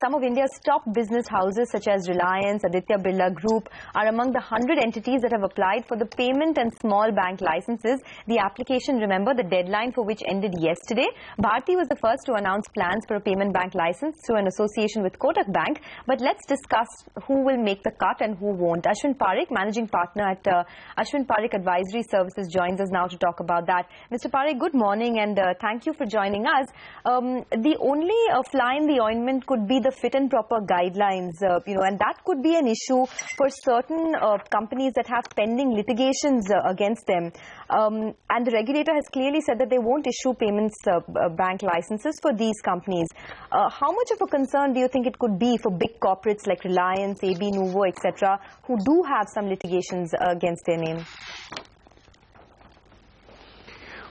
some of India's top business houses such as Reliance, Aditya Birla Group are among the 100 entities that have applied for the payment and small bank licenses. The application, remember, the deadline for which ended yesterday. Bharti was the first to announce plans for a payment bank license through an association with Kotak Bank. But let's discuss who will make the cut and who won't. Ashvin Parekh, managing partner at Ashvin Parekh Advisory Services, joins us now to talk about that. Mr. Parekh, good morning and thank you for joining us. The only fly in the ointment could be the fit and proper guidelines, and that could be an issue for certain companies that have pending litigations against them. And the regulator has clearly said that they won't issue payments bank licenses for these companies. How much of a concern do you think it could be for big corporates like Reliance, AB Nuvo, etc., who do have some litigations against their name?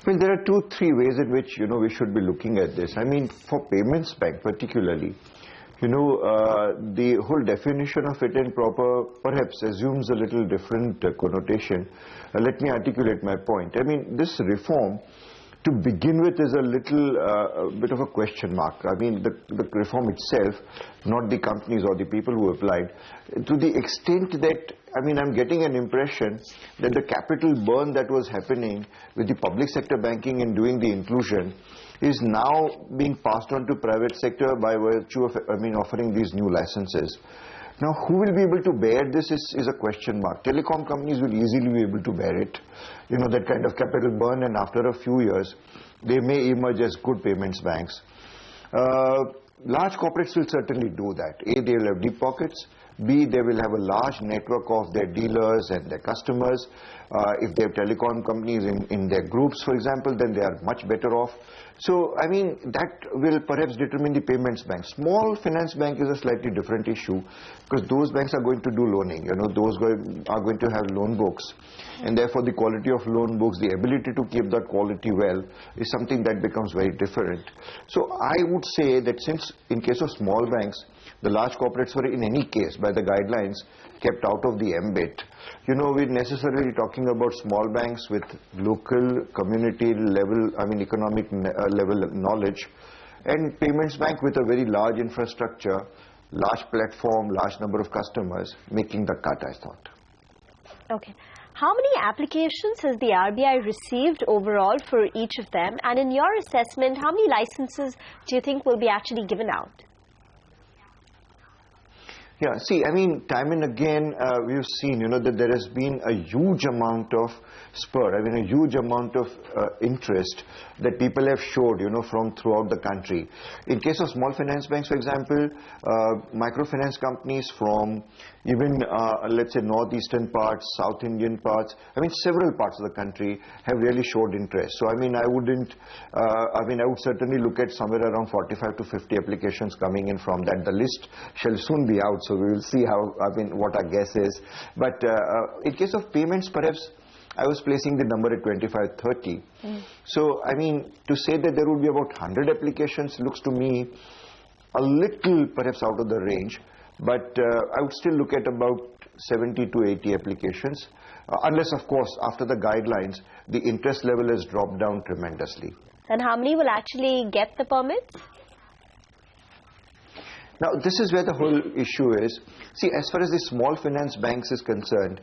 Well, there are 2-3 ways in which, we should be looking at this. I mean, for payments bank particularly, the whole definition of fit and proper perhaps assumes a little different connotation. Let me articulate my point. I mean, this reform, to begin with, is a little bit of a question mark. I mean, the reform itself, not the companies or the people who applied, to the extent that, I'm getting an impression that the capital burn that was happening with the public sector banking and doing the inclusion is now being passed on to private sector by virtue of, offering these new licenses. Now, who will be able to bear this is a question mark. Telecom companies will easily be able to bear it, that kind of capital burn, and after a few years, they may emerge as good payments banks. Large corporates will certainly do that. A, they will have deep pockets. B, they will have a large network of their dealers and their customers. If they have telecom companies in their groups, for example, then they are much better off. So, that will perhaps determine the payments bank. Small finance bank is a slightly different issue because those banks are going to do loaning. Those are going to have loan books. And therefore, the quality of loan books, the ability to keep that quality well, is something that becomes very different. So, I would say that since in case of small banks, the large corporates were in any case, by the guidelines, kept out of the ambit. We're necessarily talking about small banks with local, community level, economic level knowledge, and payments bank with a very large infrastructure, large platform, large number of customers, making the cut, I thought. Okay. How many applications has the RBI received overall for each of them? And in your assessment, how many licenses do you think will be actually given out? Yeah, see, time and again, we've seen, that there has been a huge amount of spur, a huge amount of interest that people have showed, from throughout the country. In case of small finance banks, for example, microfinance companies from even, let's say, northeastern parts, South Indian parts, several parts of the country have really showed interest. So, I would certainly look at somewhere around 45 to 50 applications coming in from that. The list shall soon be out, so we will see how, what our guess is. But in case of payments, perhaps I was placing the number at 25, 30. So, to say that there would be about 100 applications looks to me a little perhaps out of the range. But I would still look at about 70 to 80 applications, unless, of course, after the guidelines, the interest level has dropped down tremendously. And how many will actually get the permits? Now, this is where the whole issue is. See, as far as the small finance banks is concerned,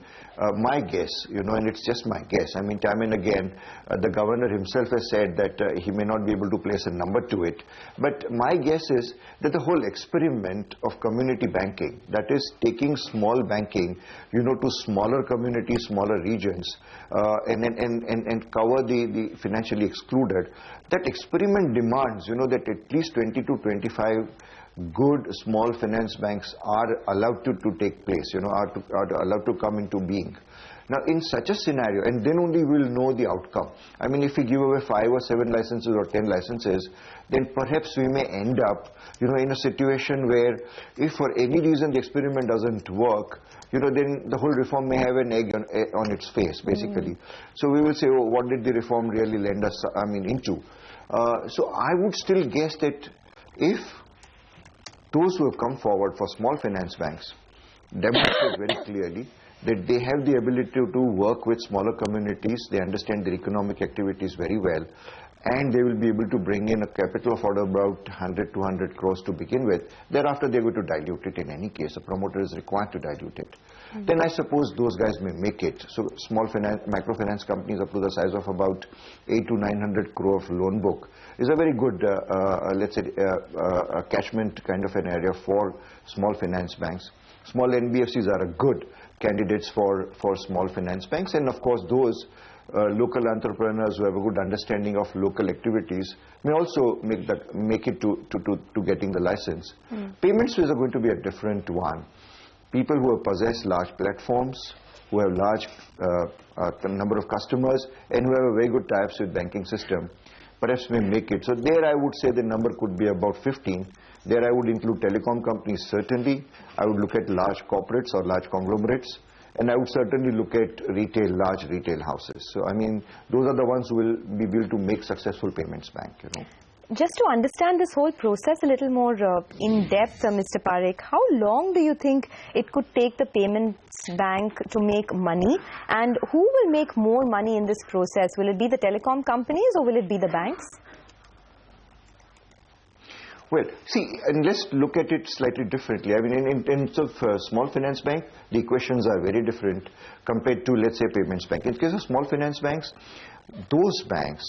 my guess, and it's just my guess, time and again, the governor himself has said that he may not be able to place a number to it. But my guess is that the whole experiment of community banking, that is taking small banking, to smaller communities, smaller regions, and cover the financially excluded, that experiment demands, that at least 20 to 25 good small finance banks are allowed to take place, are allowed to come into being. Now, in such a scenario, and then only we'll know the outcome. If we give away 5 or 7 licenses or 10 licenses, then perhaps we may end up, in a situation where if for any reason the experiment doesn't work, then the whole reform may have an egg on its face, basically. So we will say, oh, what did the reform really lend us, into? So I would still guess that if those who have come forward for small finance banks demonstrate very clearly that they have the ability to work with smaller communities, they understand their economic activities very well, and they will be able to bring in a capital of order about 100, 200 crores to begin with. Thereafter, they're going to dilute it in any case. A promoter is required to dilute it. Then I suppose those guys may make it. So small finance, microfinance companies up to the size of about 8 to 900 crore loan book is a very good, let's say, catchment kind of an area for small finance banks. Small NBFCs are a good candidates for small finance banks, and of course those local entrepreneurs who have a good understanding of local activities may also make it to getting the license. Payments fees are going to be a different one. People who possess large platforms, who have large number of customers, and who have a very good tie-ups with banking system, perhaps may make it. So there I would say the number could be about 15. There I would include telecom companies certainly. I would look at large corporates or large conglomerates. And I would certainly look at large retail houses. So, I mean, those are the ones who will be able to make successful payments bank, you know. Just to understand this whole process a little more in depth, Mr. Parekh, how long do you think it could take the payments bank to make money? And who will make more money in this process? Will it be the telecom companies or will it be the banks? Well, see, and let's look at it slightly differently. I mean, in terms of small finance bank, the equations are very different compared to, let's say, payments bank. In case of small finance banks, those banks,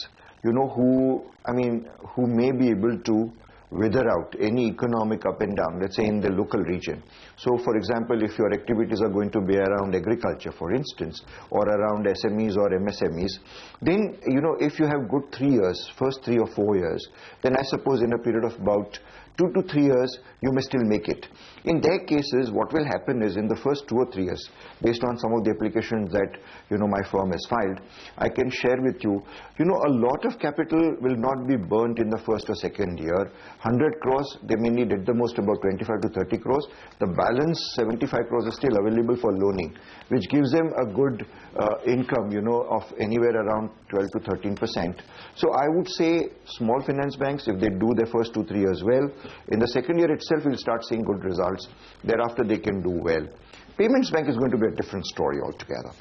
you know, who may be able to wither out any economic up and down, let's say in the local region. So, for example, if your activities are going to be around agriculture, for instance, or around SMEs or MSMEs, then, you know, if you have good 3 years, first 3 or 4 years, then I suppose in a period of about 2 to 3 years, you may still make it. In their cases, what will happen is in the first 2 or 3 years, based on some of the applications that, you know, my firm has filed, I can share with you, you know, a lot of capital will not be burnt in the first or second year. 100 crores, they may need at the most about 25 to 30 crores. The balance 75 crores is still available for loaning, which gives them a good income, you know, of anywhere around 12 to 13%. So I would say small finance banks, if they do their first 2-3 years well, in the second year itself we'll start seeing good results. Thereafter they can do well. Payments bank is going to be a different story altogether.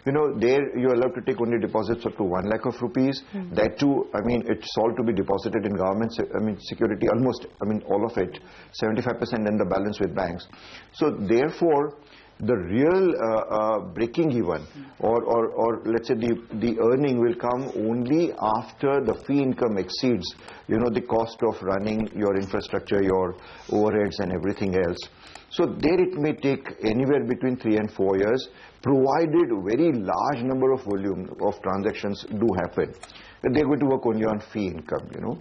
You know, there you're allowed to take only deposits up to 1 lakh of rupees. That too, I mean, it's all to be deposited in government, security, almost, all of it, 75%, and the balance with banks. So therefore, the real breaking even or let's say the earning will come only after the fee income exceeds, you know, the cost of running your infrastructure, your overheads and everything else. So there it may take anywhere between 3 and 4 years, provided very large number of volume of transactions do happen. They're going to work only on fee income, you know.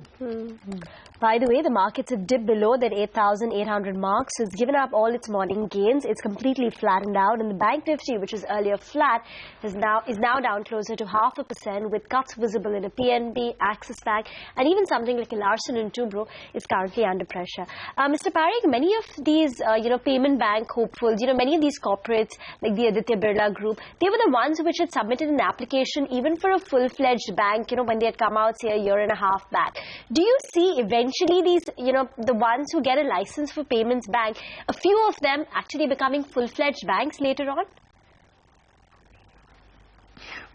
By the way, the markets have dipped below that 8,800 mark, so it's given up all its morning gains. It's completely flattened out, and the Bank Nifty, which was earlier flat, is now down closer to 0.5%, with cuts visible in a PNB, Axis Bank, and even something like a Larsen & Toubro is currently under pressure. Mr. Parekh, many of these, payment bank hopefuls, many of these corporates like the Aditya Birla Group, they were the ones which had submitted an application even for a full-fledged bank, when they had come out, say, a year and a half back. Do you see eventually these, the ones who get a license for payments bank, a few of them actually becoming full-fledged banks later on?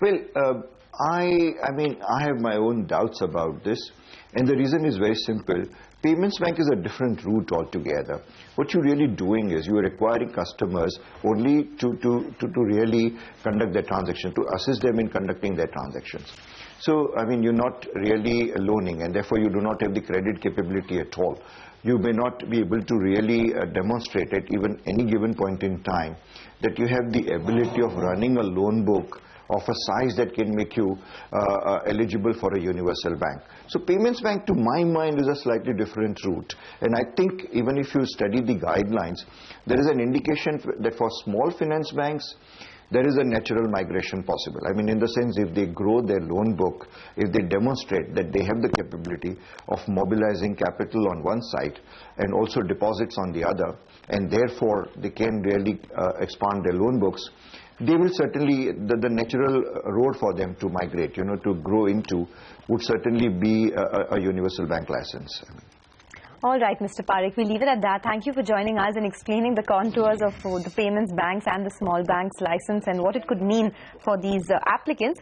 Well, I have my own doubts about this, and the reason is very simple. Payments bank is a different route altogether. What you're really doing is you're acquiring customers only to really conduct their transaction, to assist them in conducting their transactions. So, you're not really loaning, and therefore you do not have the credit capability at all. You may not be able to really demonstrate at even any given point in time that you have the ability of running a loan book of a size that can make you eligible for a universal bank. So payments bank, to my mind, is a slightly different route. And I think even if you study the guidelines, there is an indication that for small finance banks, there is a natural migration possible. In the sense, if they grow their loan book, if they demonstrate that they have the capability of mobilizing capital on one side and also deposits on the other, and therefore they can really expand their loan books, they will certainly, the natural road for them to migrate, to grow into, would certainly be a universal bank license. All right, Mr. Parekh, we'll leave it at that. Thank you for joining us and explaining the contours of the payments banks and the small banks license and what it could mean for these applicants.